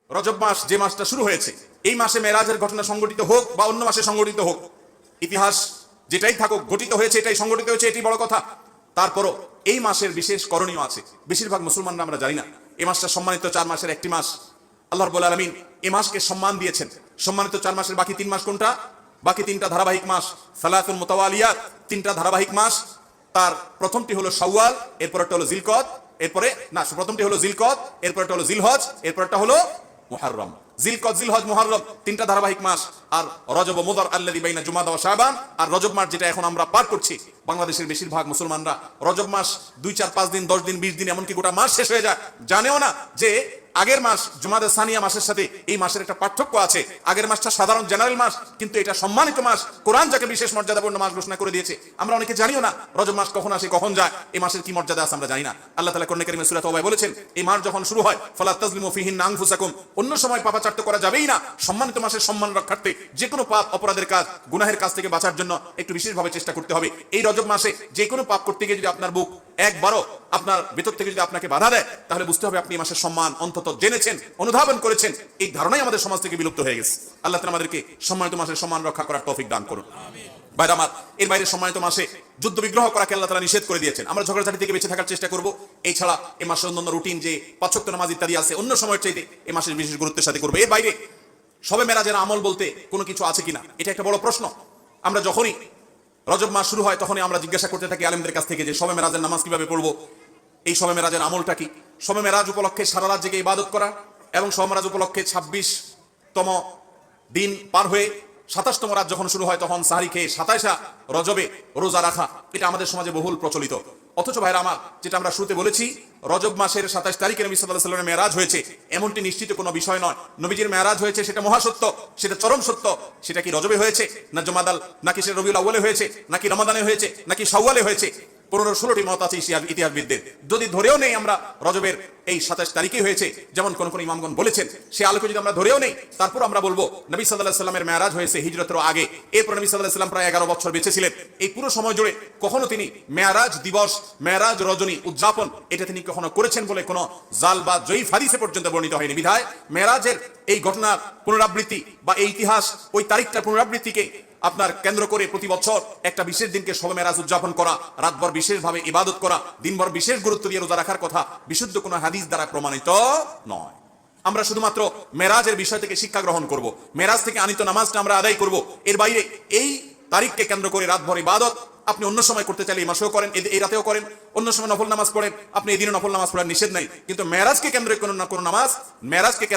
রজব মাস যে মাসটা শুরু হয়েছে, এই মাসে মেরাজের ঘটনা সংঘটিত হোক বা অন্য মাসে সংঘটিত হোক, ইতিহাস যেটাই থাকুক, ঘটিত হয়েছে, এটাই সংঘটিত হয়েছে, এটি বড় কথা। তারপরও এই মাসের বিশেষ করণীয় আছে। বেশিরভাগ মুসলমানরা আমরা জানি না এই মাসটা সম্মানিত 4 মাসের একটি মাস। আল্লাহ রাব্বুল আলামিন এই মাসকে সম্মান দিয়েছেন। সম্মানিত 4 মাসের বাকি 3 মাস কোনটা? বাকি 3টা ধারাবাহিক মাস, সালাতুন মুতাওয়ালিয়াত, 3টা ধারাবাহিক মাস। তার প্রথমটি হলো শাওয়াল, এরপরটা হলো জিলকদ, এরপরে না, প্রথমটি হলো জিলকদ, এরপরটা হলো জিলহজ, এরপরটা হলো মুহররম। জিলকদ, জিলহজ, মুহররম 3টা ধারাবাহিক মাস। আর রজব মুদার আল্লাযী বাইনা জুমাদা ওয়া শাবান, আর রজব মাস যেটা এখন আমরা পার করছি, বাংলাদেশের বেশিরভাগ মুসলমানরা রজব মাস 2, 4, 5 দিন, 10 দিন, 20 দিন, এমনকি গোটা মাস শেষ হয়ে যায়, জানেও না যে আগের মাস জুমাদা সানিয়া মাসের সাথে এই মাসের একটা পার্থক্য আছে। আগের মাসটা সাধারণ জেনারেল মাস, কিন্তু এটা সম্মানিত মাস। কোরআন যাকে বিশেষ মর্যাদাপূর্ণ মাস ঘোষণা করে দিয়েছে, আমরা অনেকে জানিও না রজব মাস কখন আসে, কখন যায়, এই মাসের কি মর্যাদা আছে আমরা জানি না। আল্লাহ তাআলা কোরআন কারীমে সূরা তাওবায় বলেছেন, এই মাস যখন শুরু হয়, ফালা তাজলিমু ফিহিন্না আনফুসাকুম, অন্য সময় পাপাচার করা যাবেই না। সম্মানিত মাসের সম্মান রক্ষার্থে যে কোনো পাপ, অপরাধের কাজ, গুনাহের কাজ থেকে বাঁচার জন্য একটু বিশেষভাবে চেষ্টা করতে হবে। এই রজব মাসে যে কোনো পাপ করতে গিয়ে যদি আপনার বুক একবারও আপনার ভেতর থেকে যদি আপনাকে বাধা দেয়, তাহলে বুঝতে হবে আপনি এই মাসের সম্মান অন্তত জেনেছেন, অনুধাবন করেছেন। এই ধারণাই আমাদের সমাজ থেকে বিলুপ্ত হয়ে গেছে। আল্লাহ তাআলা আমাদেরকে সম্মানিত মাসের সম্মান রক্ষা করার তৌফিক দান করুন। ভাইরা আমার, এর বাইরে সম্মানিত মাসে যুদ্ধ বিগ্রহ করাকে আল্লাহ তাআলা নিষেধ করে দিয়েছেন। আমরা ঝগড়াঝাটি থেকে বেঁচে থাকার চেষ্টা করব। এই ছাড়া এই মাসের অন্যান্য রুটিন যে 5 ওয়াক্ত নামাজ ইত্যাদি আছে, অন্য সময়ের চাইতে এই মাসের বিশেষ গুরুত্বের সাথে করবো। এর বাইরে শবে মেরাজের আমল বলতে কোনো কিছু আছে কিনা, এটা একটা বড় প্রশ্ন। আমরা যখনই রজব মাস শুরু হয়, তখনই আমরা জিজ্ঞাসা করতে থাকি আলেমদের কাছ থেকে যে শবে মেরাজের নামাজ কিভাবে পড়বো, এই শবে মেরাজের আমলটা কি। শবে মেরাজ উপলক্ষে সারা রাত জেগে ইবাদত করা এবং শবে মেরাজ উপলক্ষে 26তম দিন পার হয়ে 27তম রাত যখন শুরু হয়, তখন সাহরি খেয়ে 27 রজবে রোজা রাখা, এটা আমাদের সমাজে বহুল প্রচলিত। অথচ ভাইরা আমার, যেটা আমরা শুরুতে বলেছি, রজব মাসের 27 তারিখে নবী সাল্লাল্লাহু আলাইহি ওয়াসাল্লামের মেরাজ হয়েছে, এমনটি নিশ্চিত কোনো বিষয় নয়। নবীজির মেরাজ হয়েছে, সেটা মহাসত্য, সেটা চরম সত্য। সেটা কি রজবে হয়েছে, না জুমাদাল, নাকি সেটা রবিউল আউয়ালে হয়েছে, নাকি রমাদানে হয়েছে, নাকি শাওয়ালে হয়েছে, 15-16টি মত আছে ইতিহাসবিদদের। যদি ধরেও নেই আমরা রজবের এই 27 তারিখে হয়েছে, যেমন কোন কোন ইমামগণ বলেছেন, সে আলোকে যদি আমরা ধরেও নেই, তারপর আমরা বলবো নবী সাল্লাল্লাহু আলাইহি ওয়াসাল্লামের মেরাজ হয়েছে হিজরতের আগে। এরপর নবী সাল্লাল্লাহু আলাইহি ওয়াসাল্লাম প্রায় 11 বছর বেঁচে ছিলেন। এই পুরো সময় জুড়ে কখনো তিনি মেরাজ দিবস, মেরাজ রজনী উদযাপন এটা তিনি কখনো করেছেন বলে কোনো জাল বা জয়ীফ হাদিসে পর্যন্ত বর্ণিত হয়নি। বিধায় মেরাজের এই ঘটনার পুনরাবৃত্তি বা এই ইতিহাস, ওই তারিখটার পুনরাবৃত্তিকে আপনার কেন্দ্র করে প্রতি বছর একটা বিশেষ দিনকে শবে মেরাজ উদযাপন করা, রাতভর বিশেষভাবে ইবাদত করা, দিনভর বিশেষ গুরুত্ব দিয়ে রোজা রাখার কথা বিশুদ্ধ কোনো হাদিস দ্বারা প্রমাণিত নয়। আমরা শুধুমাত্র মেরাজের বিষয় থেকে শিক্ষা গ্রহণ করব, মেরাজ থেকে আনিত নামাজটা আমরা আদায় করব। এর বাইরে এই তারিখকে কেন্দ্র করে রাতভর ইবাদত আপনি অন্য সময় করতে চাইলে এই মাসেও করেন, এই রাতেও করেন, অন্য সময় নফল নামাজ পড়েন, আপনি এই দিনে নফল নামাজ পড়ার নিষেধ নাই। কিন্তু মেরাজকে কেন্দ্র করে কোনো নামাজ, মেরাজকে কেন্দ্র